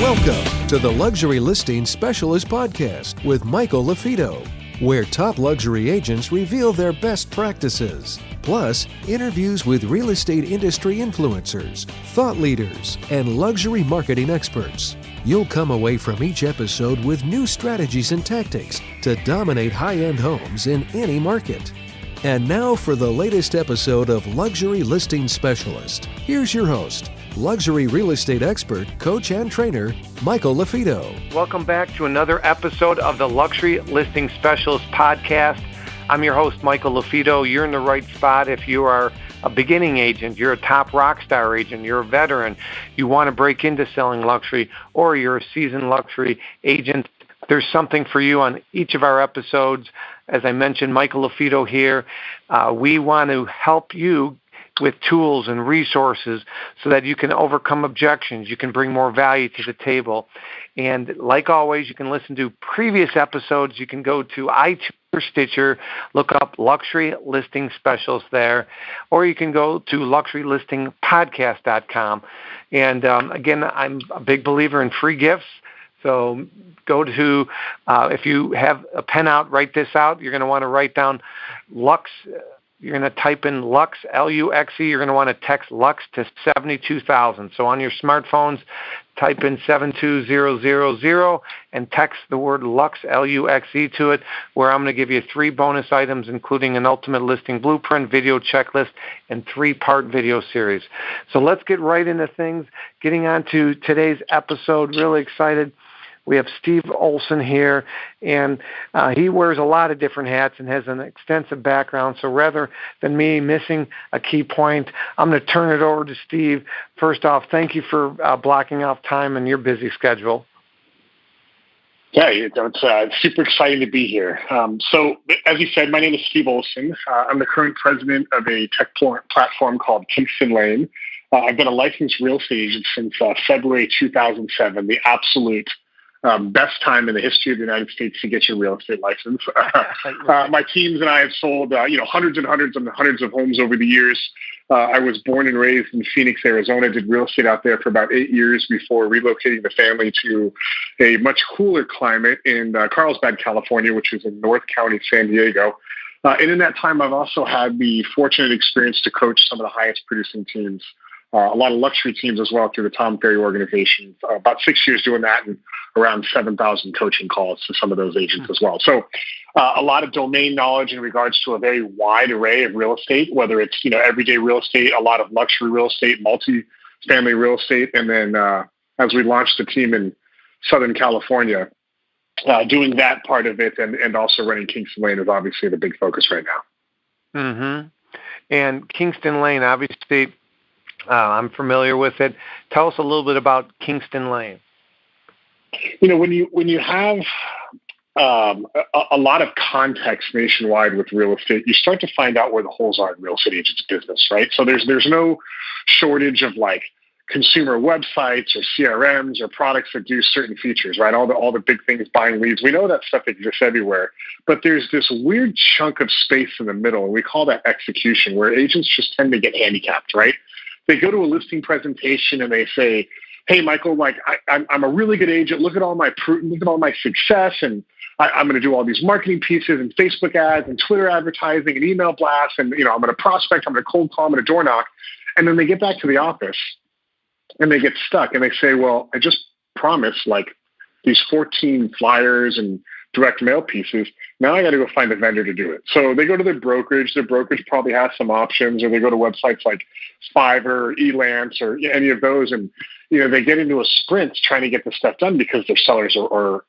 Welcome to the Luxury Listing Specialist Podcast with Michael LaFido, where top luxury agents reveal their best practices, plus interviews with real estate industry influencers, thought leaders, and luxury marketing experts. You'll come away from each episode with new strategies and tactics to dominate high-end homes in any market. And now for the latest episode of Luxury Listing Specialist. Here's your host, luxury real estate expert, coach, and trainer, Michael LaFido. Welcome back to another episode of the Luxury Listing Specialist Podcast. I'm your host, Michael LaFido. You're in the right spot if you are a beginning agent, you're a top rock star agent, you're a veteran, you want to break into selling luxury, or you're a seasoned luxury agent. There's something for you on each of our episodes. As I mentioned, Michael LaFido here. We want to help you with tools and resources so that you can overcome objections, you can bring more value to the table. And like always, you can listen to previous episodes. You can go to iTunes or Stitcher, look up Luxury Listing Specialist there, or you can go to luxurylistingpodcast.com. And again, I'm a big believer in free gifts. So go to, if you have a pen out, write this out. You're going to want to write down Lux. You're going to type in Lux, L-U-X-E. You're going to want to text Lux to 72,000. So on your smartphones, type in 72000 and text the word Lux, L-U-X-E to it, where I'm going to give you 3 bonus items, including an ultimate listing blueprint, video checklist, and 3-part video series. So let's get right into things. Getting on to today's episode, really excited. We have Steve Olson here, and he wears a lot of different hats and has an extensive background. So rather than me missing a key point, I'm going to turn it over to Steve. First off, thank you for blocking off time in your busy schedule. Yeah, it's super exciting to be here. So as you said, my name is Steve Olson. I'm the current president of a tech platform called Kingston. I've been a licensed real estate agent since February 2007, the absolute best time in the history of the United States to get your real estate license. My teams and I have sold, hundreds and hundreds and hundreds of homes over the years. I was born and raised in Phoenix, Arizona, did real estate out there for about 8 years before relocating the family to a much cooler climate in Carlsbad, California, which is in North County, San Diego. And in that time, I've also had the fortunate experience to coach some of the highest producing teams, a lot of luxury teams as well through the Tom Ferry organization. About 6 years doing that and around 7,000 coaching calls to some of those agents as well. So a lot of domain knowledge in regards to a very wide array of real estate, whether it's, everyday real estate, a lot of luxury real estate, multi-family real estate. And then as we launched the team in Southern California, doing that part of it and also running Kingston Lane is obviously the big focus right now. Mm-hmm. And Kingston Lane, obviously, I'm familiar with it. Tell us a little bit about Kingston Lane. When you have a lot of context nationwide with real estate, you start to find out where the holes are in real estate agents' business, right? So there's no shortage of like consumer websites or CRMs or products that do certain features, right? All the big things, buying leads. We know that stuff exists everywhere, but there's this weird chunk of space in the middle, and we call that execution, where agents just tend to get handicapped, right? They go to a listing presentation and they say, "Hey, Michael, I'm a really good agent. Look at all my success, and I'm going to do all these marketing pieces and Facebook ads and Twitter advertising and email blasts, and I'm going to prospect, I'm going to cold call, I'm going to door knock." And then they get back to the office and they get stuck and they say, "Well, I just promised these 14 flyers and direct mail pieces. Now I got to go find a vendor to do it." So they go to their brokerage. Their brokerage probably has some options, or they go to websites like Fiverr or Elance or any of those, and they get into a sprint trying to get this stuff done because their sellers are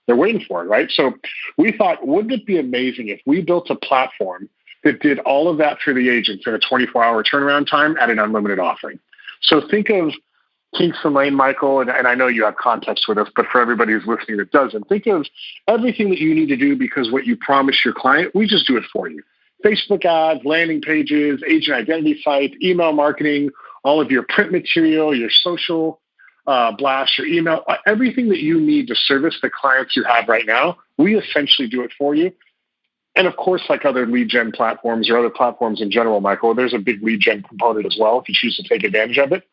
they're waiting for it, right? So we thought, wouldn't it be amazing if we built a platform that did all of that for the agents in a 24-hour turnaround time at an unlimited offering? So think of Kingston Lane, Michael, and I know you have context with us, but for everybody who's listening that doesn't, think of everything that you need to do because what you promise your client, we just do it for you. Facebook ads, landing pages, agent identity site, email marketing, all of your print material, your social blast, your email, everything that you need to service the clients you have right now, we essentially do it for you. And of course, like other lead gen platforms or other platforms in general, Michael, there's a big lead gen component as well if you choose to take advantage of it.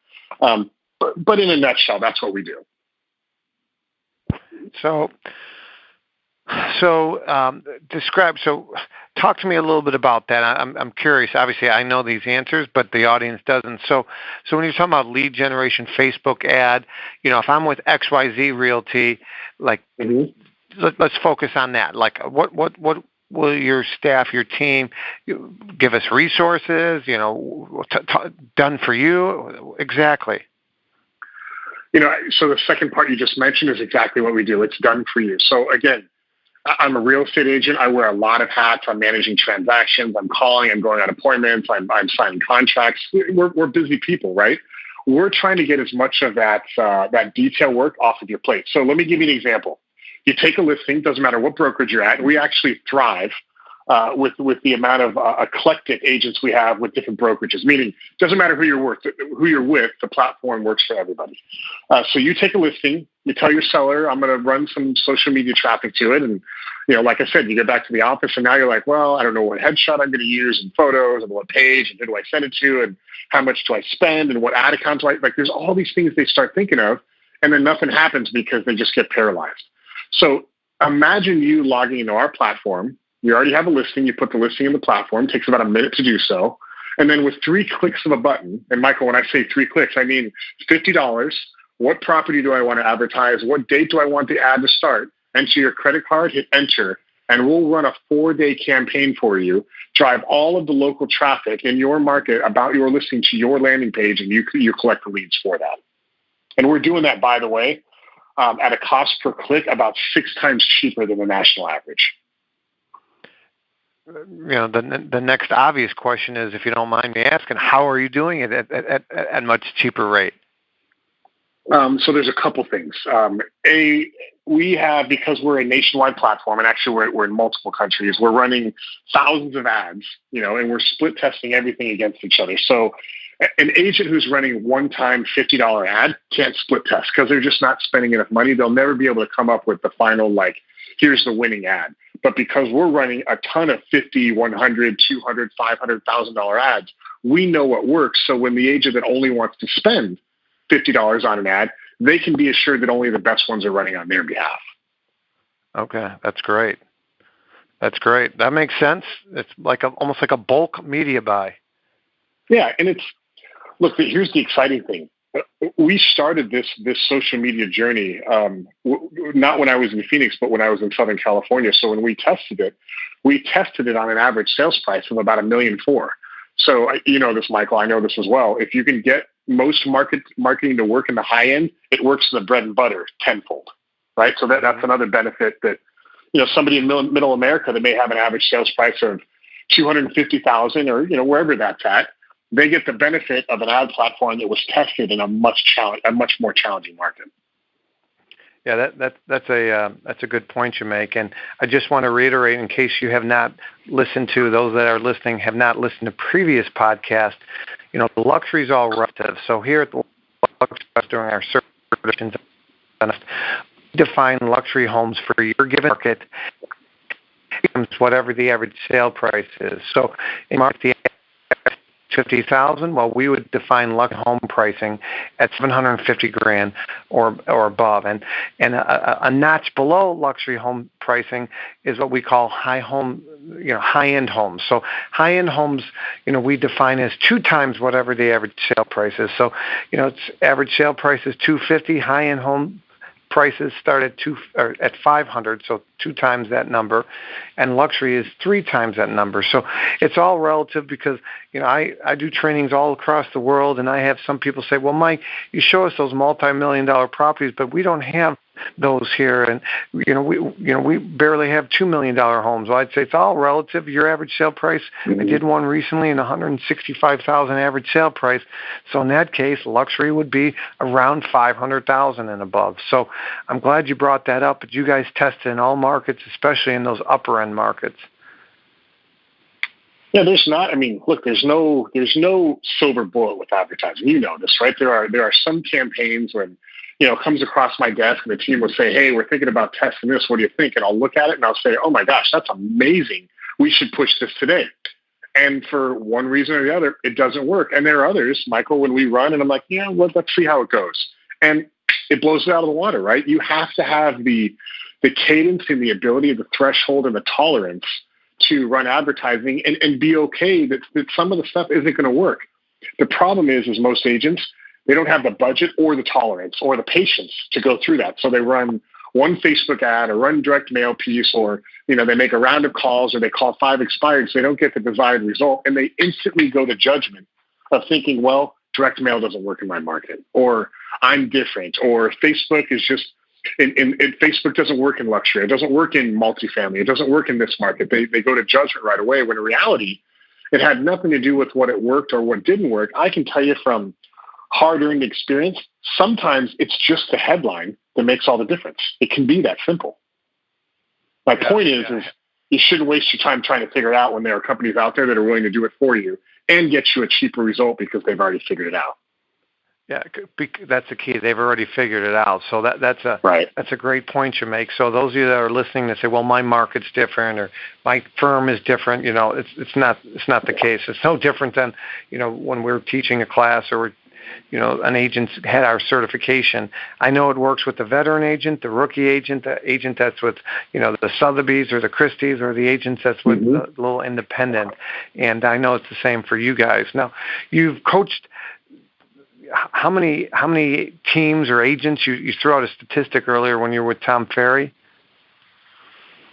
But in a nutshell, that's what we do. So, talk to me a little bit about that. I'm curious. Obviously, I know these answers, but the audience doesn't. So when you're talking about lead generation, Facebook ad, if I'm with XYZ Realty, like, let's focus on that. Like, what will your staff, your team, give us resources? Done for you exactly. So the second part you just mentioned is exactly what we do. It's done for you. So again, I'm a real estate agent. I wear a lot of hats. I'm managing transactions. I'm calling. I'm going on appointments. I'm signing contracts. We're busy people, right? We're trying to get as much of that detail work off of your plate. So let me give you an example. You take a listing, doesn't matter what brokerage you're at, and we actually thrive with the amount of eclectic agents we have with different brokerages. Meaning, doesn't matter who you're with, the platform works for everybody. So you take a listing, you tell your seller, I'm going to run some social media traffic to it, and like I said, you get back to the office, and now you're like, well, I don't know what headshot I'm going to use, and photos, and what page, and who do I send it to, and how much do I spend, and what ad account do I like? There's all these things they start thinking of, and then nothing happens because they just get paralyzed. So imagine you logging into our platform. You already have a listing. You put the listing in the platform. It takes about a minute to do so. And then with 3 clicks of a button, and Michael, when I say 3 clicks, I mean $50. What property do I want to advertise? What date do I want the ad to start? Enter your credit card, hit enter, and we'll run a 4-day campaign for you, drive all of the local traffic in your market about your listing to your landing page, and you collect the leads for that. And we're doing that, by the way, at a cost per click about 6 times cheaper than the national average. The next obvious question is, if you don't mind me asking, how are you doing it at much cheaper rate? So there's a couple things. We have, because we're a nationwide platform, and actually we're in multiple countries, we're running thousands of ads, and we're split testing everything against each other. So an agent who's running one-time $50 ad can't split test because they're just not spending enough money. They'll never be able to come up with the final, here's the winning ad. But because we're running a ton of $50, $100, $200, $500,000 ads, we know what works. So when the agent that only wants to spend $50 on an ad, they can be assured that only the best ones are running on their behalf. Okay, that's great. That makes sense. It's almost like a bulk media buy. Yeah, and look, here's the exciting thing. We started this social media journey not when I was in Phoenix, but when I was in Southern California. So when we tested it on an average sales price of about $1.4 million. So you know this, Michael. I know this as well. If you can get most marketing to work in the high end, it works in the bread and butter tenfold, right? So that's another benefit that somebody in middle America that may have an average sales price of $250,000 or wherever that's at. They get the benefit of an ad platform that was tested in a much more challenging market. Yeah, that's a good point you make, and I just want to reiterate, in case you have not listened to, those that are listening have not listened to previous podcasts. The luxury is all relative. So here at the luxury, during our certifications, we define luxury homes for your given market, whatever the average sale price is. So in market, the $50,000. Well, we would define luxury home pricing at $750,000 or above, and a notch below luxury home pricing is what we call high-end homes. So high-end homes, we define as 2 times whatever the average sale price is. So, it's average sale price is $250,000. High-end home prices start at $500,000, so 2 times that number, and luxury is 3 times that number. So it's all relative because I do trainings all across the world, and I have some people say, "Well, Mike, you show us those multi-million-dollar properties, but we don't have those here, and we barely have $2 million homes." Well, I'd say it's all relative. Your average sale price. I did one recently in $165,000 average sale price. So in that case, luxury would be around $500,000 and above. So I'm glad you brought that up. But you guys tested in all markets, especially in those upper end markets. Yeah, there's not. I mean, look, there's no silver bullet with advertising. You know this, right? There are some campaigns when it comes across my desk and the team will say, "Hey, we're thinking about testing this. What do you think?" And I'll look at it and I'll say, "Oh my gosh, that's amazing. We should push this today." And for one reason or the other, it doesn't work. And there are others, Michael, when we run and I'm like, "Yeah, well, let's see how it goes." And it blows it out of the water, right? You have to have the cadence and the ability, the threshold and the tolerance to run advertising and be okay that some of the stuff isn't going to work. The problem is most agents, they don't have the budget or the tolerance or the patience to go through that. So they run one Facebook ad or run direct mail piece, or, they make a round of calls or they call 5 expired, so they don't get the desired result. And they instantly go to judgment of thinking, well, direct mail doesn't work in my market, or I'm different, or Facebook is just, and Facebook doesn't work in luxury. It doesn't work in multifamily. It doesn't work in this market. They go to judgment right away, when in reality, it had nothing to do with what it worked or what didn't work. I can tell you from hard-earned experience, sometimes it's just the headline that makes all the difference. It can be that simple. My point is you shouldn't waste your time trying to figure it out when there are companies out there that are willing to do it for you and get you a cheaper result because they've already figured it out. Yeah, that's the key. They've already figured it out. So that's a great point you make. So those of you that are listening that say, well, my market's different or my firm is different, it's not the case. It's no different than, when we're teaching a class or an agent's had our certification. I know it works with the veteran agent, the rookie agent, the agent that's with, the Sotheby's or the Christie's, or the agent that's with the little independent. And I know it's the same for you guys. Now, you've coached how many teams or agents? You threw out a statistic earlier when you were with Tom Ferry.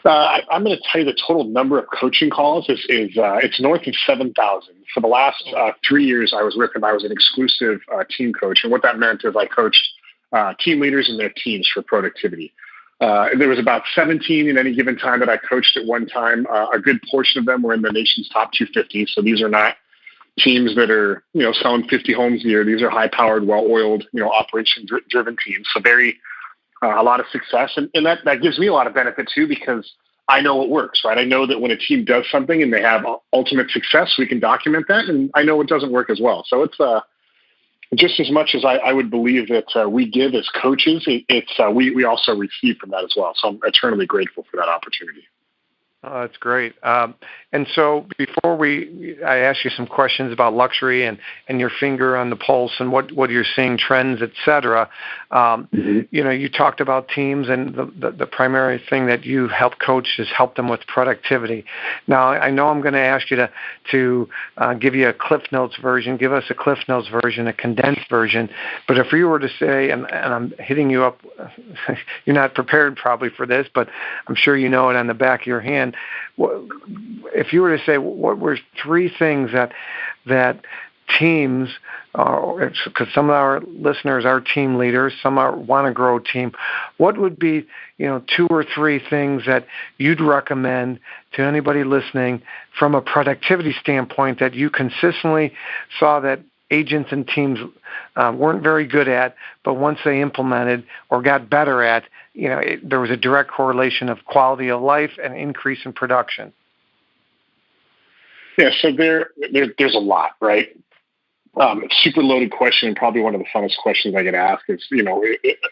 I'm going to tell you the total number of coaching calls is it's north of 7,000. For the last 3 years, I was an exclusive team coach, and what that meant is I coached team leaders and their teams for productivity. There was about 17 in any given time that I coached at one time. A good portion of them were in the nation's top 250. So these are not teams that are selling 50 homes a year. These are high-powered, well-oiled, operation-driven teams. So a lot of success. And that gives me a lot of benefit too, because I know it works, right? I know that when a team does something and they have ultimate success, we can document that. And I know it doesn't work as well. So it's just as much as I would believe that we give as coaches, we also receive from that as well. So I'm eternally grateful for that opportunity. Oh, that's great. And so before I ask you some questions about luxury and your finger on the pulse and what you're seeing, trends, et cetera, you talked about teams, and the primary thing that you help coach is help them with productivity. Now, I know I'm going to ask you to give you a Cliff Notes version, give us a Cliff Notes version, a condensed version. But if you were to say, and I'm hitting you up, you're not prepared probably for this, but I'm sure you know it on the back of your hand. If you were to say, what were 3 things that teams, because some of our listeners are team leaders, some want to grow a team, what would be 2 or 3 things that you'd recommend to anybody listening from a productivity standpoint that you consistently saw that agents and teams weren't very good at, but once they implemented or got better at, there was a direct correlation of quality of life and increase in production? Yeah, so there's a lot, right? Super loaded question, and probably one of the funnest questions I get asked is,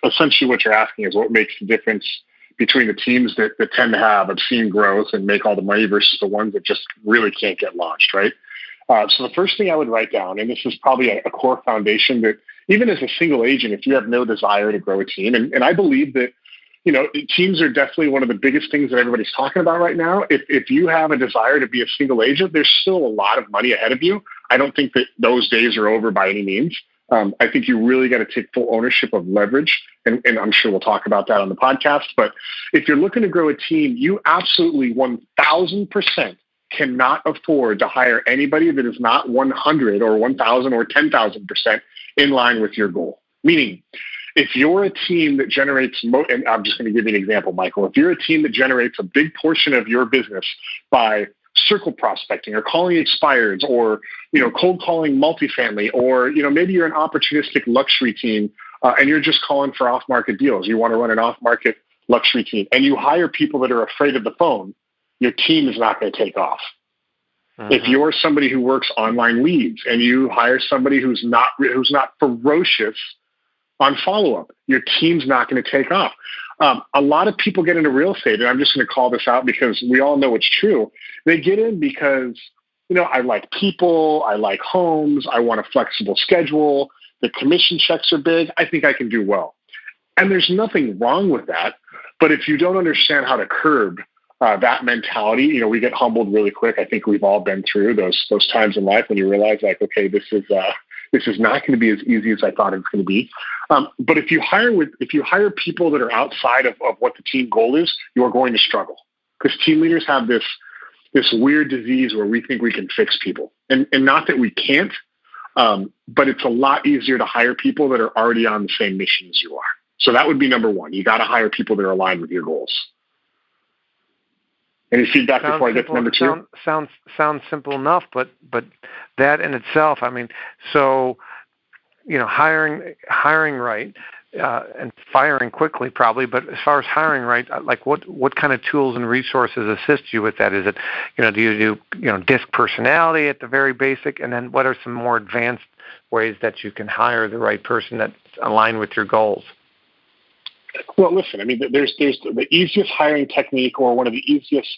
essentially what you're asking is what makes the difference between the teams that tend to have obscene growth and make all the money versus the ones that just really can't get launched, right? So the first thing I would write down, and this is probably a core foundation, that even as a single agent, if you have no desire to grow a team, and I believe that, teams are definitely one of the biggest things that everybody's talking about right now. If you have a desire to be a single agent, there's still a lot of money ahead of you. I don't think that those days are over by any means. I think you really got to take full ownership of leverage, and I'm sure we'll talk about that on the podcast. But if you're looking to grow a team, you absolutely 1,000% cannot afford to hire anybody that is not 100 or 1,000 or 10,000% in line with your goal. Meaning, if you're a team that generates, and I'm just going to give you an example, Michael. If you're a team that generates a big portion of your business by circle prospecting or calling expireds or, cold calling multifamily, or, maybe you're an opportunistic luxury team and you're just calling for off-market deals. You want to run an off-market luxury team and you hire people that are afraid of the phone, your team is not going to take off. If you're somebody who works online leads and you hire somebody who's not ferocious on follow-up, your team's not going to take off. A lot of people get into real estate, and I'm just going to call this out because we all know it's true. They get in because, I like people, I like homes, I want a flexible schedule, the commission checks are big, I think I can do well. And there's nothing wrong with that. But if you don't understand how to curb that mentality, we get humbled really quick. I think we've all been through those times in life when you realize, like, okay, this is not going to be as easy as I thought it was going to be. But if you hire people that are outside of what the team goal is, you are going to struggle, because team leaders have this weird disease where we think we can fix people, and not that we can't, but it's a lot easier to hire people that are already on the same mission as you are. So that would be number one. You got to hire people that are aligned with your goals. Any feedback before I get to number two? Sounds simple enough, but that in itself, I mean, so hiring right and firing quickly probably. But as far as hiring right, like what kind of tools and resources assist you with that? Is it do you do DISC personality at the very basic, and then what are some more advanced ways that you can hire the right person that's aligned with your goals? Well, listen, I mean, there's the easiest hiring technique, or one of the easiest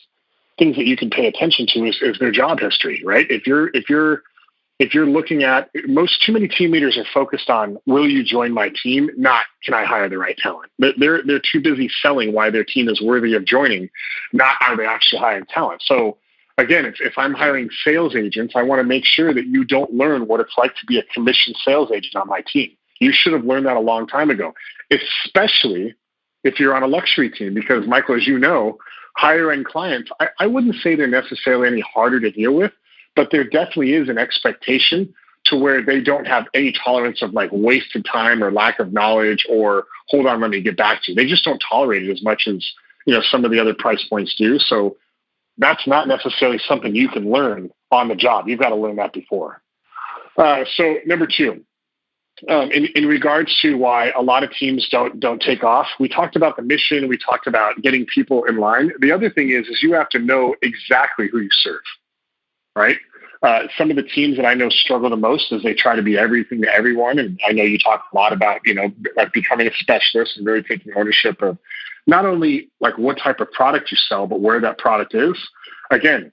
things that you can pay attention to is their job history, right? If you're looking at too many team leaders are focused on, will you join my team? Not, can I hire the right talent? They're too busy selling why their team is worthy of joining, not are they actually hiring talent. So again, if I'm hiring sales agents, I want to make sure that you don't learn what it's like to be a commissioned sales agent on my team. You should have learned that a long time ago, especially if you're on a luxury team, because, Michael, as you know, higher end clients, I wouldn't say they're necessarily any harder to deal with, but there definitely is an expectation to where they don't have any tolerance of like wasted time or lack of knowledge or hold on, let me get back to you. They just don't tolerate it as much as, some of the other price points do. So that's not necessarily something you can learn on the job. You've got to learn that before. So number two, in regards to why a lot of teams don't take off, we talked about the mission. We talked about getting people in line. The other thing is you have to know exactly who you serve, right? Some of the teams that I know struggle the most is they try to be everything to everyone. And I know you talk a lot about, like becoming a specialist and really taking ownership of not only like what type of product you sell, but where that product is. Again,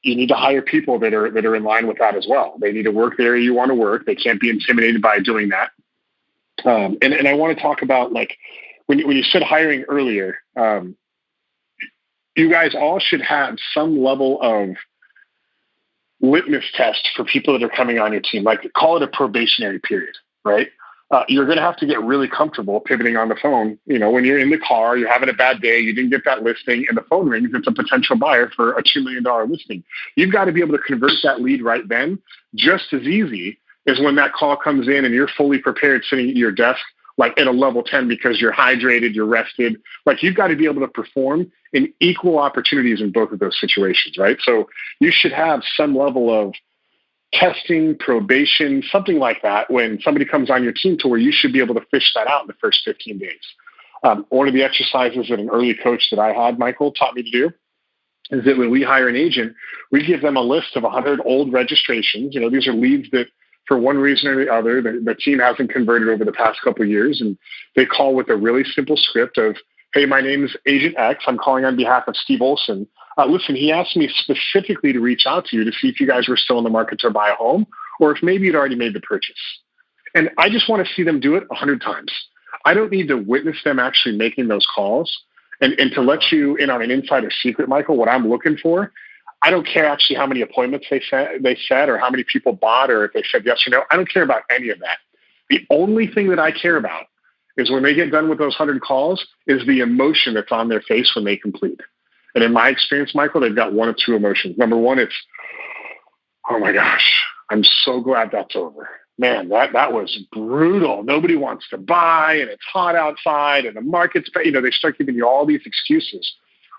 you need to hire people that are in line with that as well. They need to work the area you want to work. They can't be intimidated by doing that. And I want to talk about, like, when you said hiring earlier, you guys all should have some level of litmus test for people that are coming on your team. Like, call it a probationary period, right? You're going to have to get really comfortable pivoting on the phone. When you're in the car, you're having a bad day, you didn't get that listing, and the phone rings, it's a potential buyer for a $2 million listing. You've got to be able to convert that lead right then, just as easy as when that call comes in and you're fully prepared sitting at your desk, like at a level 10, because you're hydrated, you're rested. Like, you've got to be able to perform in equal opportunities in both of those situations, right? So you should have some level of testing, probation, something like that when somebody comes on your team, to where you should be able to fish that out in the first 15 days. One of the exercises that an early coach that I had, Michael, taught me to do is that when we hire an agent, we give them a list of 100 old registrations. These are leads that for one reason or the other, the team hasn't converted over the past couple of years. And they call with a really simple script of, hey, my name is Agent X. I'm calling on behalf of Steve Olson. Listen, he asked me specifically to reach out to you to see if you guys were still in the market to buy a home, or if maybe you'd already made the purchase. And I just want to see them do it 100 times. I don't need to witness them actually making those calls. And to let you in on an insider secret, Michael, what I'm looking for, I don't care actually how many appointments they said or how many people bought, or if they said yes or no. I don't care about any of that. The only thing that I care about is when they get done with those 100 calls is the emotion that's on their face when they complete. And in my experience, Michael, they've got one of two emotions. Number one, it's, oh my gosh, I'm so glad that's over. Man, that was brutal. Nobody wants to buy, and it's hot outside, and the market's, they start giving you all these excuses.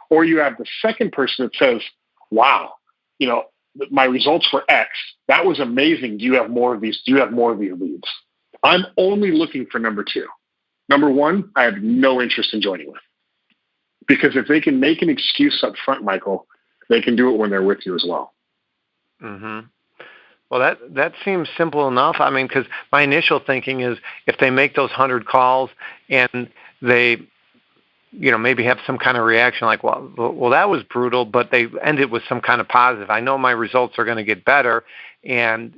Or you have the second person that says, wow, my results were X. That was amazing. Do you have more of these? Do you have more of these leads? I'm only looking for number two. Number one, I have no interest in joining with. Because if they can make an excuse up front, Michael, they can do it when they're with you as well. Mm-hmm. Well, that seems simple enough. I mean, because my initial thinking is if they make those 100 calls and they maybe have some kind of reaction like, well, that was brutal, but they ended with some kind of positive. I know my results are going to get better. And,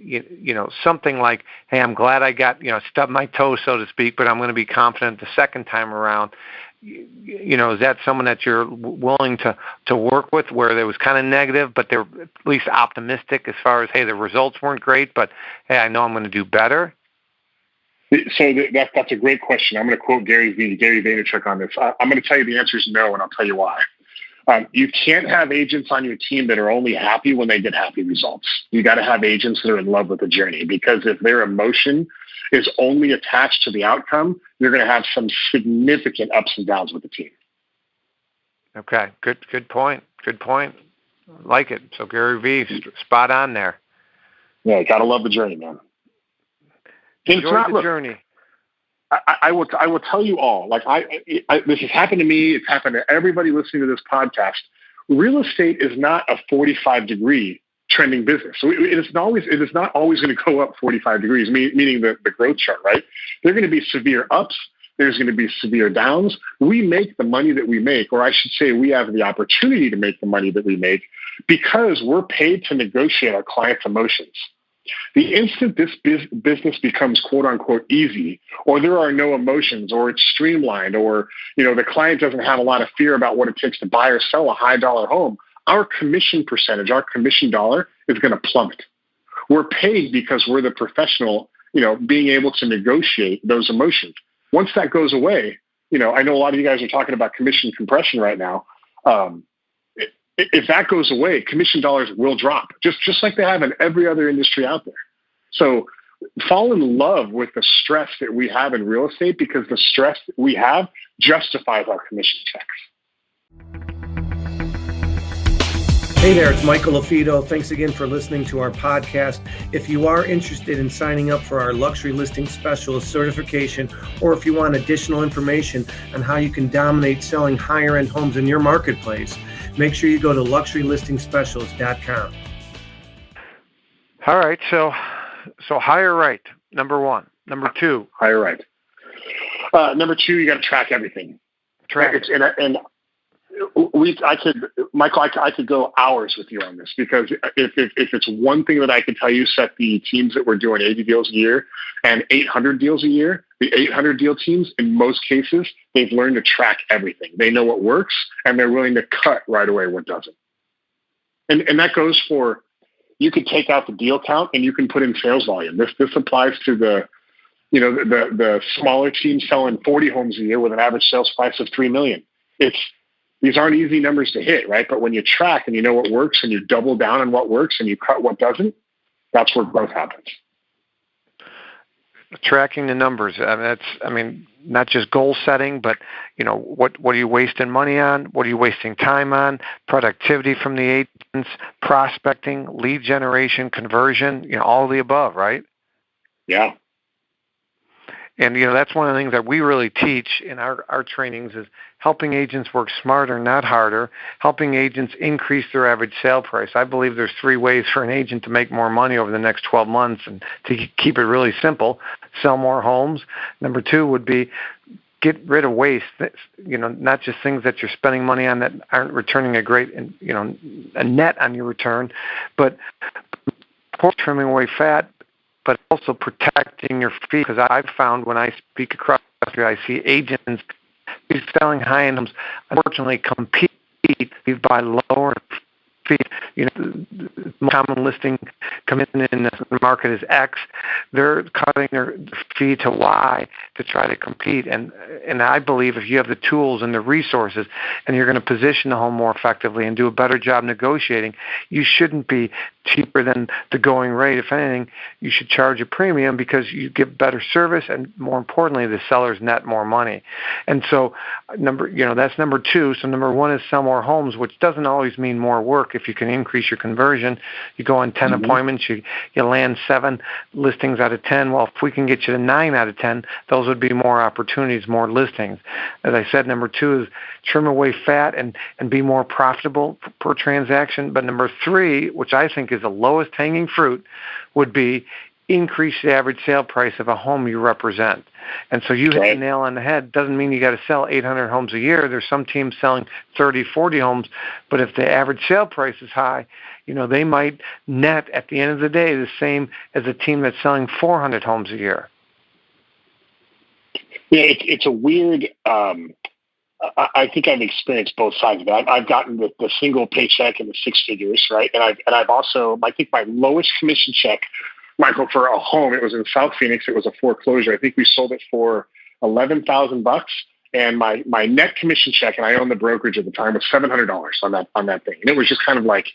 something like, hey, I'm glad I got, stubbed my toe, so to speak, but I'm going to be confident the second time around. Is that someone that you're willing to work with where there was kind of negative, but they're at least optimistic as far as, hey, the results weren't great, but, hey, I know I'm going to do better? So that's a great question. I'm going to quote Gary Vaynerchuk on this. I'm going to tell you the answer is no, and I'll tell you why. You can't have agents on your team that are only happy when they get happy results. You got to have agents that are in love with the journey, because if their emotion is only attached to the outcome, you're going to have some significant ups and downs with the team. Okay, good point. Good point. I like it. So Gary V, spot on there. Yeah, got to love the journey, man. Enjoy the journey. I will tell you all, like this has happened to me. It's happened to everybody listening to this podcast. Real estate is not a 45-degree trending business. So it is not always going to go up 45 degrees, meaning the growth chart, right? There are going to be severe ups. There's going to be severe downs. We make the money that we make, or I should say we have the opportunity to make the money that we make because we're paid to negotiate our clients' emotions. The instant this business becomes quote unquote easy, or there are no emotions, or it's streamlined, or the client doesn't have a lot of fear about what it takes to buy or sell a high dollar home, our commission percentage, our commission dollar is going to plummet. We're paid because we're the professional, being able to negotiate those emotions. Once that goes away, I know a lot of you guys are talking about commission compression right now. If that goes away, commission dollars will drop, just like they have in every other industry out there. So fall in love with the stress that we have in real estate, because the stress that we have justifies our commission checks. Hey there, it's Michael LaFido. Thanks again for listening to our podcast. If you are interested in signing up for our Luxury Listing Specialist certification, or if you want additional information on how you can dominate selling higher-end homes in your marketplace, make sure you go to luxurylistingspecialist.com. All right, so hire right, number one. Number two, hire right. Number two, you got to track everything. Michael, I could go hours with you on this, because if it's one thing that I could tell you, set the teams that were doing 80 deals a year and 800 deals a year, the 800 deal teams, in most cases, they've learned to track everything. They know what works, and they're willing to cut right away what doesn't. And that goes for, you could take out the deal count and you can put in sales volume. This applies to the smaller teams selling 40 homes a year with an average sales price of $3 million. These aren't easy numbers to hit, right? But when you track and you know what works and you double down on what works and you cut what doesn't, that's where growth happens. Tracking the numbers. Not just goal setting, but what are you wasting money on? What are you wasting time on? Productivity from the agents, prospecting, lead generation, conversion, all of the above, right? Yeah. And, that's one of the things that we really teach in our trainings is helping agents work smarter, not harder, helping agents increase their average sale price. I believe there's 3 ways for an agent to make more money over the next 12 months. And to keep it really simple, sell more homes. Number 2 would be get rid of waste, not just things that you're spending money on that aren't returning a great, a net on your return, but trimming away fat, but also protecting your fee. Because I've found when I speak across the country, I see agents selling high-end homes, unfortunately, compete by lower fee. The common listing commitment in the market is X. They're cutting their fee to Y to try to compete. And I believe if you have the tools and the resources and you're going to position the home more effectively and do a better job negotiating, you shouldn't be cheaper than the going rate. If anything, you should charge a premium because you give better service and, more importantly, the sellers net more money. And so that's number 2. So number 1 is sell more homes, which doesn't always mean more work. If you can increase your conversion, you go on 10 appointments, you land 7 listings out of 10. Well, if we can get you to 9 out of 10, those would be more opportunities, more listings. As I said, number 2 is trim away fat and be more profitable per transaction. But number 3, which I think is the lowest hanging fruit, would be increase the average sale price of a home you represent. And so you hit the nail on the head. Doesn't mean you got to sell 800 homes a year. There's some teams selling 30, 40 homes, but if the average sale price is high, they might net at the end of the day the same as a team that's selling 400 homes a year. Yeah, it's a weird. I think I've experienced both sides of that. I've gotten the single paycheck and the six figures, right? And I've also, I think my lowest commission check, Michael, for a home, it was in South Phoenix. It was a foreclosure. I think we sold it for $11,000, and my net commission check, and I owned the brokerage at the time, was $700 on that thing. And it was just kind of like,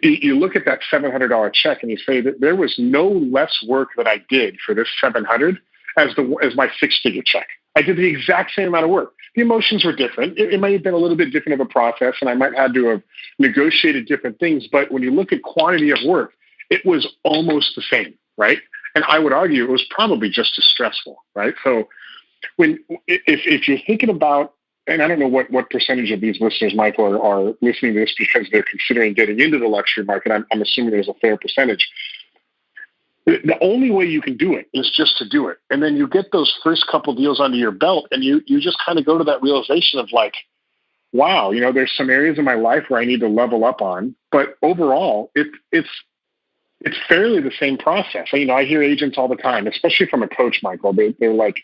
you look at that $700 check and you say that there was no less work that I did for this $700 as my six-figure check. I did the exact same amount of work. The emotions were different. It might have been a little bit different of a process, and I might have to have negotiated different things. But when you look at quantity of work, it was almost the same, right? And I would argue it was probably just as stressful, right? So if you're thinking about, and I don't know what percentage of these listeners, Michael, are listening to this because they're considering getting into the luxury market. I'm assuming there's a fair percentage. The only way you can do it is just to do it. And then you get those first couple deals under your belt, and you just kind of go to that realization of like, wow, there's some areas in my life where I need to level up on. But overall, it's fairly the same process. I hear agents all the time, especially from a coach, Michael. They're like,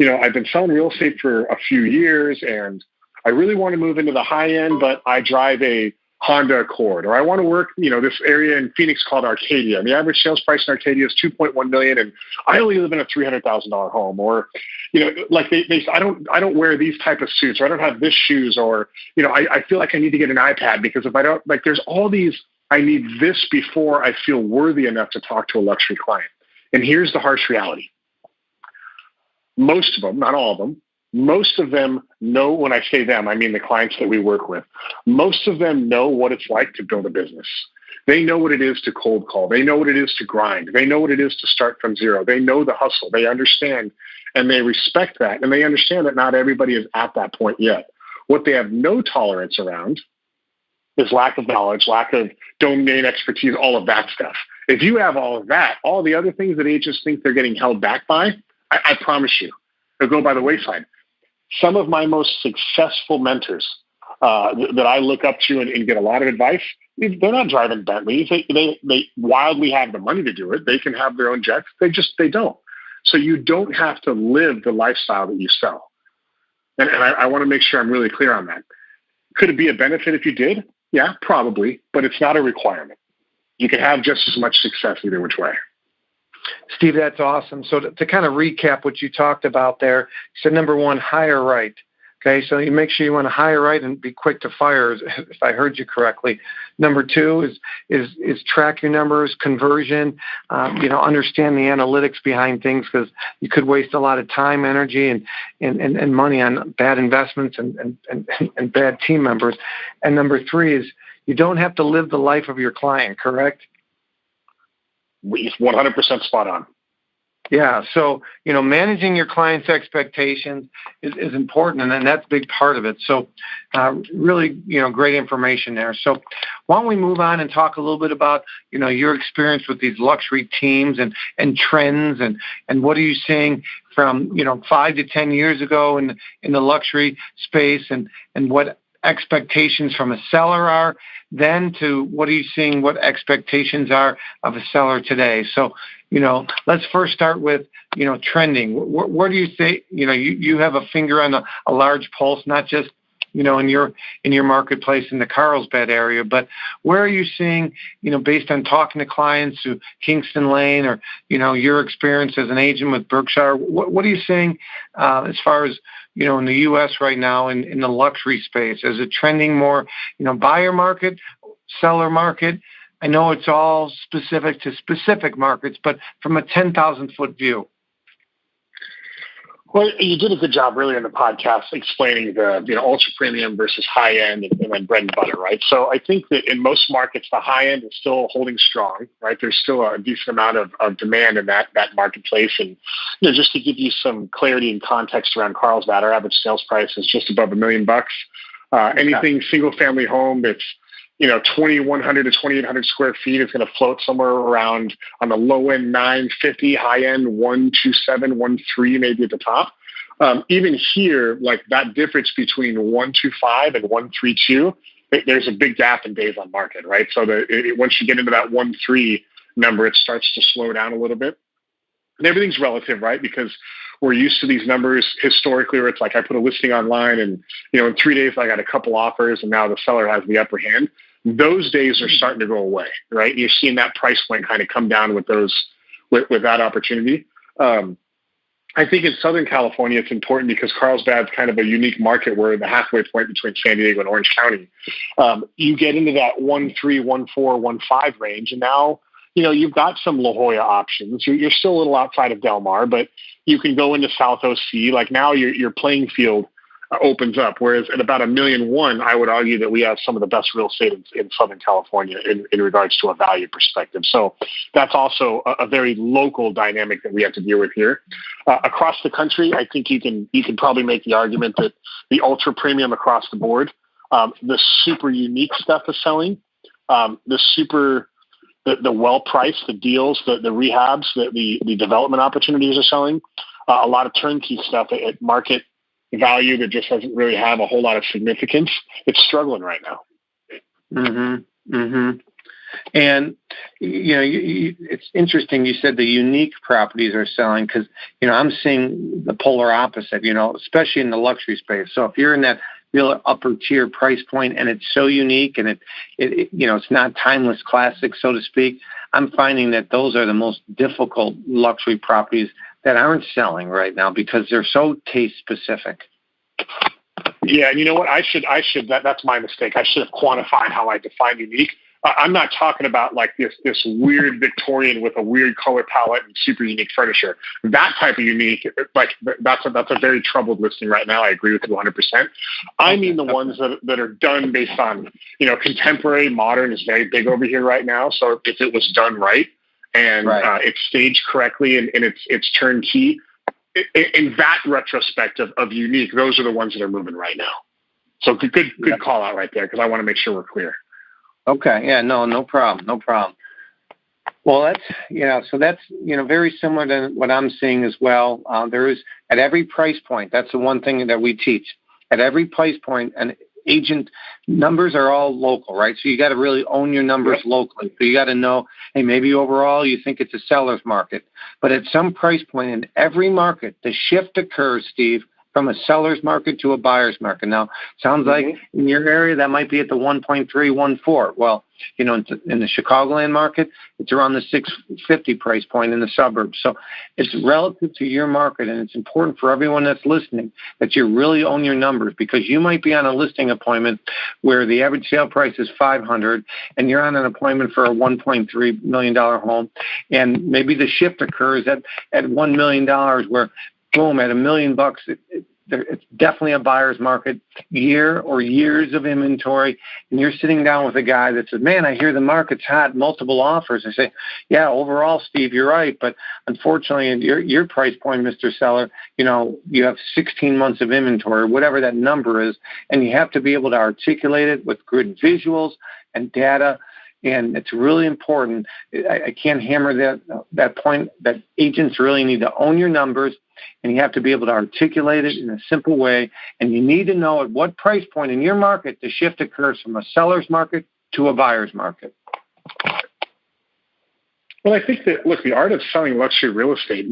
I've been selling real estate for a few years, and I really want to move into the high end, but I drive a Honda Accord, or I want to work, this area in Phoenix called Arcadia. And the average sales price in Arcadia is $2.1 million, and I only live in a $300,000 home. Or, like they I don't wear these type of suits, or I don't have this shoes, or I feel like I need to get an iPad because if I don't, like, there's all these. I need this before I feel worthy enough to talk to a luxury client. And here's the harsh reality: most of them, not all of them. Most of them know, when I say them, I mean the clients that we work with. Most of them know what it's like to build a business. They know what it is to cold call. They know what it is to grind. They know what it is to start from zero. They know the hustle. They understand and they respect that. And they understand that not everybody is at that point yet. What they have no tolerance around is lack of knowledge, lack of domain expertise, all of that stuff. If you have all of that, all the other things that agents think they're getting held back by, I promise you, they'll go by the wayside. Some of my most successful mentors that I look up to and get a lot of advice, they're not driving Bentleys. They wildly have the money to do it. They can have their own jets. They don't. So you don't have to live the lifestyle that you sell. And I want to make sure I'm really clear on that. Could it be a benefit if you did? Yeah, probably, but it's not a requirement. You can have just as much success either which way. Steve, that's awesome. So to kind of recap what you talked about there, you said number one, hire right. Okay, so you make sure you want to hire right and be quick to fire, if I heard you correctly. Number two is track your numbers, conversion, understand the analytics behind things, because you could waste a lot of time, energy, and money on bad investments and bad team members. And number three is you don't have to live the life of your client, correct? 100% spot on. Yeah. So, managing your client's expectations is important, and that's a big part of it. So really, great information there. So why don't we move on and talk a little bit about, your experience with these luxury teams and trends and what are you seeing from, 5 to 10 years ago in the luxury space and what expectations from a seller are then to what are you seeing, what expectations are of a seller today. So, let's first start with, trending. Where do you think, you have a finger on a large pulse, not just, in your marketplace in the Carlsbad area, but where are you seeing, based on talking to clients to Kingston Lane or, your experience as an agent with Berkshire, what are you seeing as far as, in the U.S. right now in the luxury space? Is it trending more, buyer market, seller market? I know it's all specific to specific markets, but from a 10,000-foot view. Well, you did a good job really in the podcast explaining the ultra premium versus high end and then bread and butter, right? So I think that in most markets, the high end is still holding strong, right? There's still a decent amount of demand in that marketplace. And just to give you some clarity and context around Carlsbad, our average sales price is just above $1 million. Anything single family home that's you know, 2,100 to 2,800 square feet is going to float somewhere around on the low end 950, high end 127, 13 maybe at the top. Even here, like that difference between 125 and 132, there's a big gap in days on market, right? So once you get into that 1.3 number, it starts to slow down a little bit. And everything's relative, right? Because we're used to these numbers historically where it's like I put a listing online and, you know, in 3 days I got a couple offers and now the seller has the upper hand. Those days are starting to go away, right? You're seeing that price point kind of come down with that opportunity. I think in Southern California, it's important because Carlsbad's kind of a unique market where the halfway point between San Diego and Orange County, you get into that 1.3, 1.4, 1.5 range. And now, you know, you've got some La Jolla options. You're still a little outside of Del Mar, but you can go into South OC. Like now your playing field opens up. Whereas at about $1.1 million, I would argue that we have some of the best real estate in Southern California in regards to a value perspective. So that's also a very local dynamic that we have to deal with here. Across the country, I think you can probably make the argument that the ultra premium across the board, the super unique stuff is selling, the well priced, the deals, the rehabs, the development opportunities are selling. A lot of turnkey stuff at market value that just doesn't really have a whole lot of significance. It's struggling right now. Mm-hmm. Mm-hmm. And, you know, it's interesting. You said the unique properties are selling because, you know, I'm seeing the polar opposite, you know, especially in the luxury space. So if you're in that real upper tier price point and it's so unique and it you know, it's not timeless classic, so to speak, I'm finding that those are the most difficult luxury properties that aren't selling right now because they're so taste specific. Yeah, and you know what? That's my mistake. I should have quantified how I define unique. I'm not talking about like this weird Victorian with a weird color palette and super unique furniture. That type of unique, like that's a very troubled listing right now. I agree with you 100%. I mean the ones that are done based on, you know, contemporary, modern is very big over here right now. So if it was done right and it's staged correctly and it's turnkey, in that retrospective of unique, those are the ones that are moving right now. So good call out right there because I want to make sure we're clear. Okay. Yeah, no problem. No problem. Well, that's, you know, so that's, you know, very similar to what I'm seeing as well. There is at every price point. That's the one thing that we teach at every price point. And agent numbers are all local, right? So you got to really own your numbers locally. So you got to know, hey, maybe overall you think it's a seller's market, but at some price point in every market, the shift occurs, Steve, from a seller's market to a buyer's market. Now, sounds like in your area that might be at the 1.3, 1.4. Well, you know, in the Chicagoland market, it's around the 650 price point in the suburbs. So it's relative to your market, and it's important for everyone that's listening that you really own your numbers because you might be on a listing appointment where the average sale price is $500, and you're on an appointment for a $1.3 million home, and maybe the shift occurs at $1 million where boom, at $1 million, it's definitely a buyer's market, year or years of inventory. And you're sitting down with a guy that says, man, I hear the market's hot, multiple offers. I say, yeah, overall, Steve, you're right. But unfortunately, in your price point, Mr. Seller, you know, you have 16 months of inventory, whatever that number is. And you have to be able to articulate it with good visuals and data. And it's really important. I can't hammer that point that agents really need to own your numbers, and you have to be able to articulate it in a simple way. And you need to know at what price point in your market the shift occurs from a seller's market to a buyer's market. Well, I think that, look, the art of selling luxury real estate,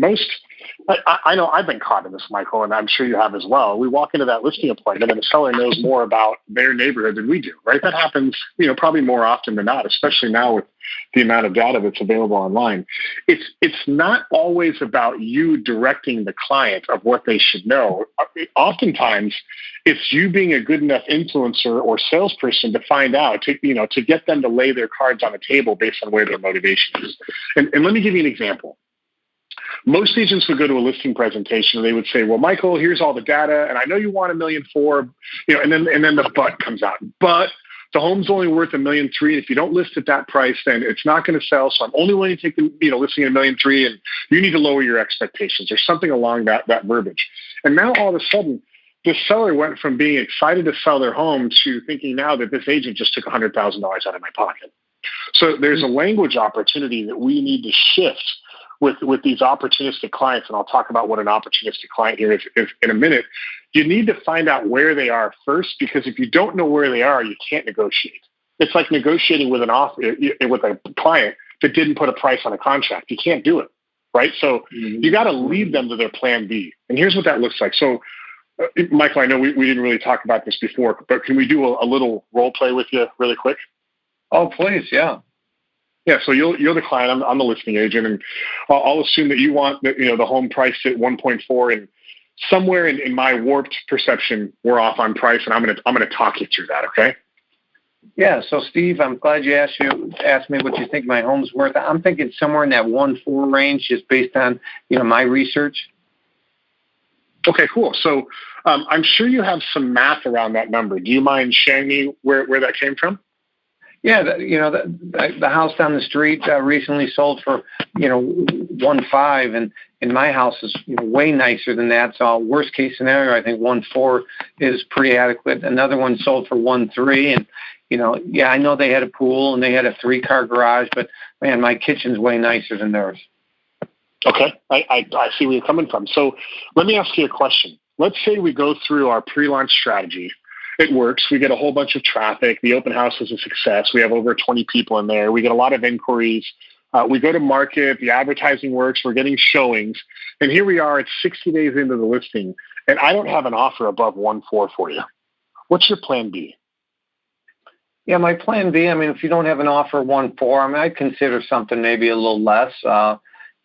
I know I've been caught in this, Michael, and I'm sure you have as well. We walk into that listing appointment and the seller knows more about their neighborhood than we do, right? That happens, you know, probably more often than not, especially now with the amount of data that's available online. It's not always about you directing the client of what they should know. Oftentimes, it's you being a good enough influencer or salesperson to find out, to get them to lay their cards on the table based on where their motivation is. And let me give you an example. Most agents would go to a listing presentation and they would say, well, Michael, here's all the data. And I know you want $1.4 million, you know, and then the but comes out. But the home's only worth $1.3 million. If you don't list at that price, then it's not going to sell. So I'm only willing to take the, listing at $1.3 million, and you need to lower your expectations or something along that verbiage. And now all of a sudden, the seller went from being excited to sell their home to thinking now that this agent just took $100,000 out of my pocket. So there's a language opportunity that we need to shift with these opportunistic clients, and I'll talk about what an opportunistic client here is in a minute. You need to find out where they are first, because if you don't know where they are, you can't negotiate. It's like negotiating with with a client that didn't put a price on a contract. You can't do it, right? So you got to lead them to their plan B. And here's what that looks like. So, Michael, I know we didn't really talk about this before, but can we do a little role play with you really quick? Oh, please, yeah. Yeah, so you're the client. I'm the listing agent, and I'll assume that you want the home priced at 1.4, and somewhere in my warped perception, we're off on price, and I'm gonna talk you through that. Okay? Yeah. So, Steve, I'm glad you asked me what you think my home's worth. I'm thinking somewhere in that 1.4 range, just based on my research. Okay, cool. So I'm sure you have some math around that number. Do you mind sharing me where that came from? Yeah, the house down the street recently sold for 1.5, and my house is way nicer than that. So worst case scenario, I think 1.4 is pretty adequate. Another one sold for 1.3, and I know they had a pool and they had a 3-car garage, but man, my kitchen's way nicer than theirs. Okay, I see where you're coming from. So let me ask you a question. Let's say we go through our pre-launch strategy. It works. We get a whole bunch of traffic. The open house is a success. We have over 20 people in there. We get a lot of inquiries. We go to market. The advertising works. We're getting showings. And here we are. It's 60 days into the listing, and I don't have an offer above 1.4 for you. What's your plan B? Yeah, my plan B, if you don't have an offer 1.4, I'd consider something maybe a little less.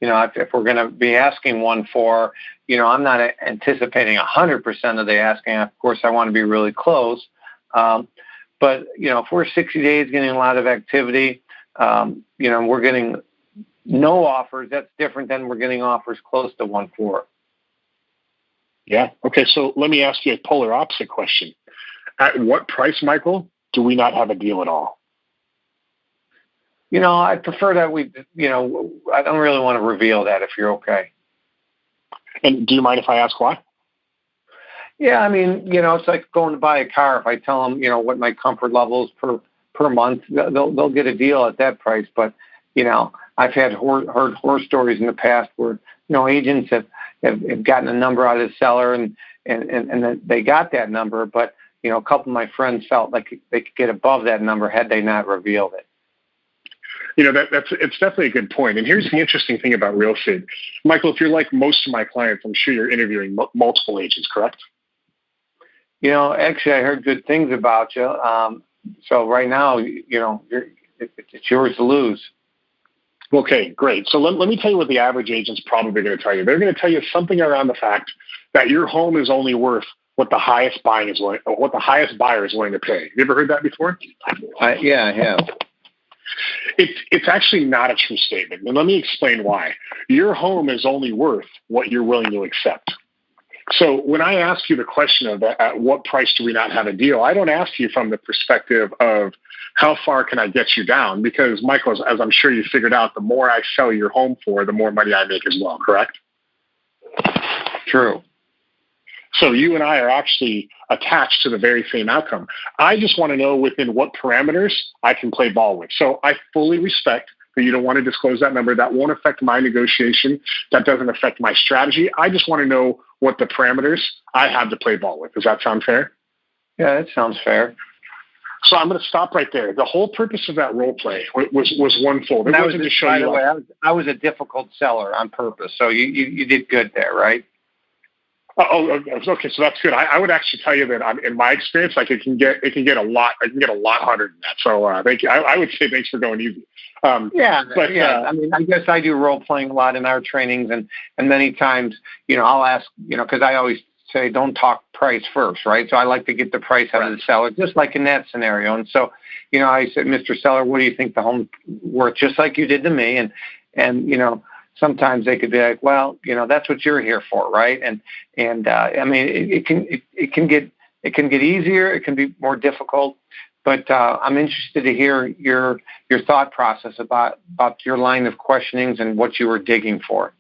If we're going to be asking 1.4, I'm not anticipating 100% of the asking. Of course, I want to be really close. But if we're 60 days getting a lot of activity, we're getting no offers, that's different than we're getting offers close to 1.4. Yeah. Okay. So let me ask you a polar opposite question. At what price, Michael, do we not have a deal at all? I prefer that I don't really want to reveal that, if you're okay. And do you mind if I ask why? Yeah, it's like going to buy a car. If I tell them, what my comfort level is per month, they'll get a deal at that price. But, I've heard horror stories in the past where, agents have gotten a number out of the seller and they got that number. But, a couple of my friends felt like they could get above that number had they not revealed it. It's definitely a good point. And here's the interesting thing about real estate. Michael, if you're like most of my clients, I'm sure you're interviewing multiple agents, correct? Actually, I heard good things about you. So right now, it's yours to lose. Okay, great. So let me tell you what the average agent's probably going to tell you. They're going to tell you something around the fact that your home is only worth what the highest buyer is willing to pay. You ever heard that before? Yeah, I have. It's actually not a true statement. And let me explain why. Your home is only worth what you're willing to accept. So when I ask you the question of at what price do we not have a deal, I don't ask you from the perspective of how far can I get you down? Because, Michael, as I'm sure you figured out, the more I sell your home for, the more money I make as well, correct? True. So you and I are actually attached to the very same outcome. I just want to know within what parameters I can play ball with. So I fully respect that you don't want to disclose that number. That won't affect my negotiation. That doesn't affect my strategy. I just want to know what the parameters I have to play ball with. Does that sound fair? Yeah, that sounds fair. So I'm going to stop right there. The whole purpose of that role play was one-fold. It wasn't to show you. By the way, I was a difficult seller on purpose. So you did good there, right? Okay. So that's good. I would actually tell you that in my experience, like it can get a lot harder than that. So thank you. I would say thanks for going easy. Yeah. I guess I do role playing a lot in our trainings, and many times, I'll ask, because I always say don't talk price first, right? So I like to get the price out of the seller, just like in that scenario. And so, I said, Mr. Seller, what do you think the home's worth? Just like you did to me, and sometimes they could be like, well, that's what you're here for, right? And it can get easier, it can be more difficult, but I'm interested to hear your thought process about your line of questionings and what you were digging for.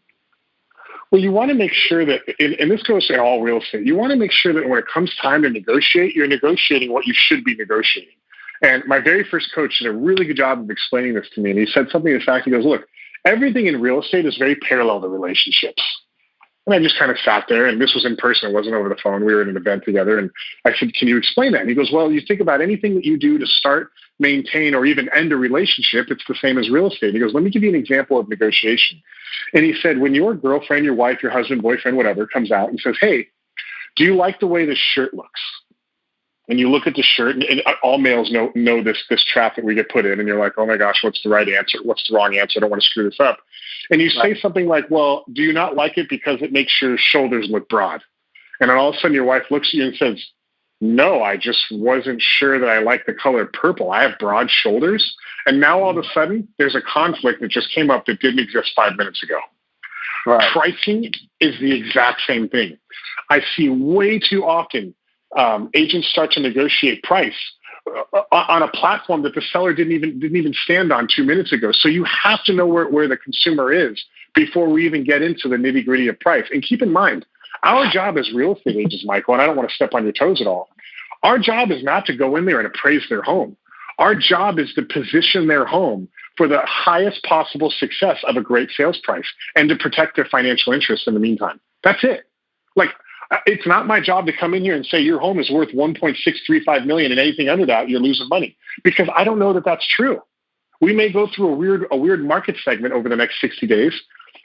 Well, you want to make sure that, and this goes to all real estate, you want to make sure that when it comes time to negotiate, you're negotiating what you should be negotiating. And my very first coach did a really good job of explaining this to me. And he said something in fact, he goes, look, everything in real estate is very parallel to relationships. And I just kind of sat there, and this was in person. It wasn't over the phone. We were at an event together. And I said, can you explain that? And he goes, well, you think about anything that you do to start, maintain, or even end a relationship, it's the same as real estate. And he goes, let me give you an example of negotiation. And he said, when your girlfriend, your wife, your husband, boyfriend, whatever, comes out and says, hey, do you like the way this shirt looks? And you look at the shirt, and all males know this trap that we get put in, and you're like, oh my gosh, what's the right answer? What's the wrong answer? I don't want to screw this up. And you say something like, well, do you not like it because it makes your shoulders look broad? And then all of a sudden your wife looks at you and says, no, I just wasn't sure that I like the color purple. I have broad shoulders. And now all of a sudden there's a conflict that just came up that didn't exist 5 minutes ago. Right. Pricing is the exact same thing. I see way too often agents start to negotiate price on a platform that the seller didn't even stand on 2 minutes ago. So you have to know where the consumer is before we even get into the nitty gritty of price. And keep in mind, our job as real estate agents, Michael, and I don't want to step on your toes at all, our job is not to go in there and appraise their home. Our job is to position their home for the highest possible success of a great sales price and to protect their financial interests in the meantime. That's it. Like, it's not my job to come in here and say your home is worth $1.635 million and anything under that, you're losing money, because I don't know that that's true. We may go through a weird market segment over the next 60 days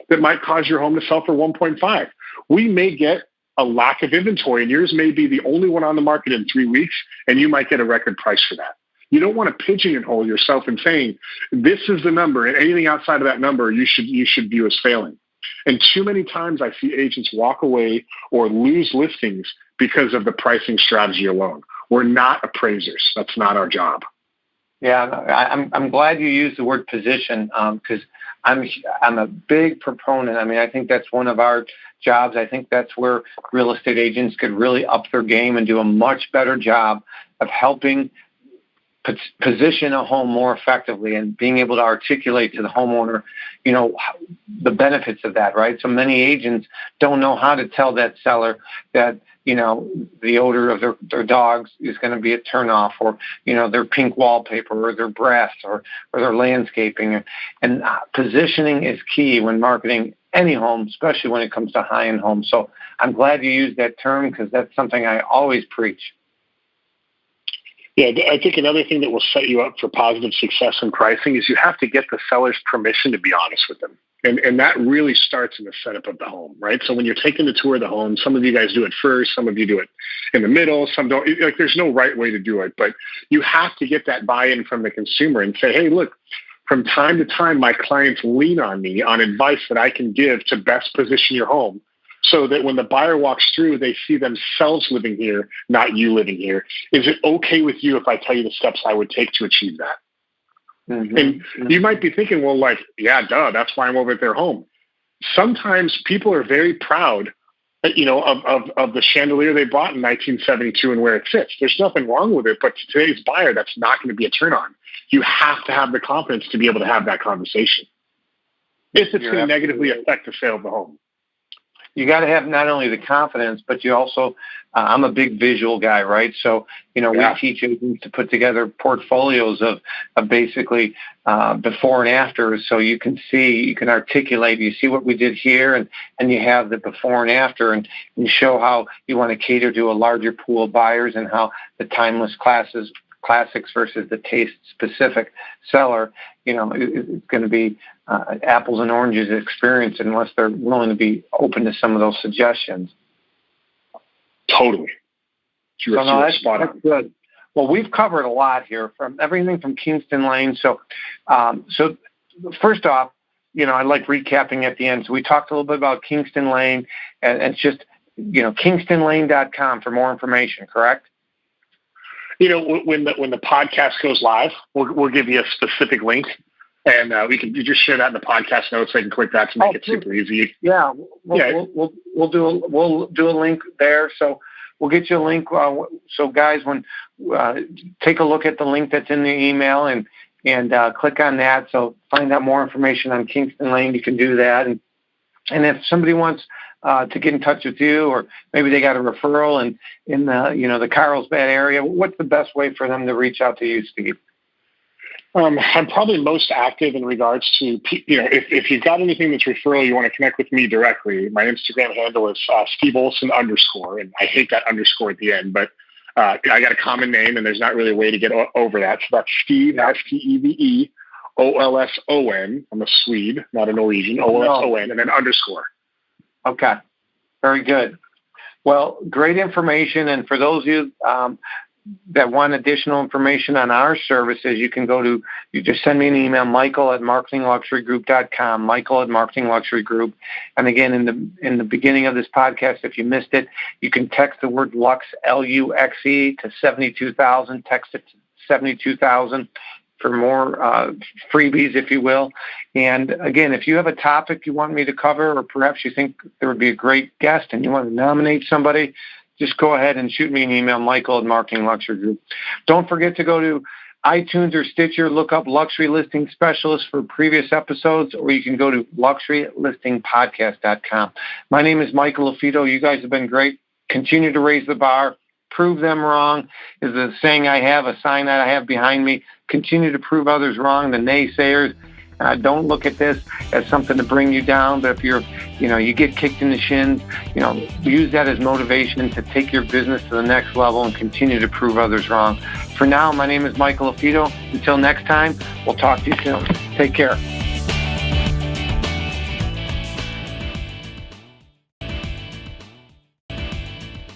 that might cause your home to sell for 1.5. We may get a lack of inventory, and yours may be the only one on the market in 3 weeks, and you might get a record price for that. You don't want to pigeonhole yourself in saying this is the number, and anything outside of that number you should view as failing. And too many times I see agents walk away or lose listings because of the pricing strategy alone. We're not appraisers. That's not our job. Yeah, I'm glad you used the word position because I'm a big proponent. I mean, I think that's one of our jobs. I think that's where real estate agents could really up their game and do a much better job of helping position a home more effectively and being able to articulate to the homeowner, you know, the benefits of that, right? So many agents don't know how to tell that seller that, you know, the odor of their dogs is going to be a turnoff, or, you know, their pink wallpaper or their breath or their landscaping. And positioning is key when marketing any home, especially when it comes to high-end homes. So I'm glad you used that term because that's something I always preach. Yeah, I think another thing that will set you up for positive success in pricing is you have to get the seller's permission to be honest with them. And that really starts in the setup of the home, right? So when you're taking the tour of the home, some of you guys do it first, some of you do it in the middle, some don't. Like, there's no right way to do it, but you have to get that buy-in from the consumer and say, hey, look, from time to time, my clients lean on me on advice that I can give to best position your home, so that when the buyer walks through, they see themselves living here, not you living here. Is it okay with you if I tell you the steps I would take to achieve that? Mm-hmm. And you might be thinking, well, like, yeah, duh, that's why I'm over at their home. Sometimes people are very proud, you know, of the chandelier they bought in 1972 and where it sits. There's nothing wrong with it, but to today's buyer, that's not going to be a turn on. You have to have the confidence to be able to have that conversation if it's going to negatively affect the sale of the home. You got to have not only the confidence, but you also, I'm a big visual guy, right? So, you know, we teach agents to put together portfolios of basically before and after. So you can see, you can articulate, you see what we did here, and you have the before and after, and you show how you want to cater to a larger pool of buyers and how the timeless classics versus the taste-specific seller, you know, it's going to be apples and oranges experience unless they're willing to be open to some of those suggestions. Totally. That's good. Well, we've covered a lot here, from everything from Kingston Lane. So first off, you know, I like recapping at the end. So we talked a little bit about Kingston Lane, and it's just, you know, kingstonlane.com for more information, correct? You know, when the podcast goes live, we'll give you a specific link, and you just share that in the podcast notes. So you can click that to make it super easy. Yeah, we'll do a link there. So we'll get you a link. So guys, when take a look at the link that's in the email and click on that. So find out more information on Kingston Lane. You can do that, and And if somebody wants to get in touch with you, or maybe they got a referral in the Carlsbad area, what's the best way for them to reach out to you, Steve? I'm probably most active in regards to, if you've got anything that's referral, you want to connect with me directly. My Instagram handle is Steve Olson _, and I hate that underscore at the end, but I got a common name, and there's not really a way to get over that. So that's Steve, STEVE, OLSON. I'm a Swede, not a Norwegian. OLSON, and then underscore. Okay. Very good. Well, great information. And for those of you that want additional information on our services, you just send me an email, michael@marketingluxurygroup.com, michael@marketingluxurygroup. And again, in the beginning of this podcast, if you missed it, you can text the word Lux, LUXE, to 72,000. Text it to 72,000 for more freebies, if you will. And again, if you have a topic you want me to cover, or perhaps you think there would be a great guest and you want to nominate somebody, just go ahead and shoot me an email, michael@marketingluxurygroup. Don't forget to go to iTunes or Stitcher, look up Luxury Listing Specialist for previous episodes, or you can go to luxurylistingpodcast.com. My name is Michael LaFido. You guys have been great. Continue to raise the bar. Prove them wrong is a saying I have, a sign that I have behind me. Continue to prove others wrong, the naysayers. Don't look at this as something to bring you down, but if you get kicked in the shins, use that as motivation to take your business to the next level and continue to prove others wrong. For now, my name is Michael LaFido. Until next time, we'll talk to you soon. Take care.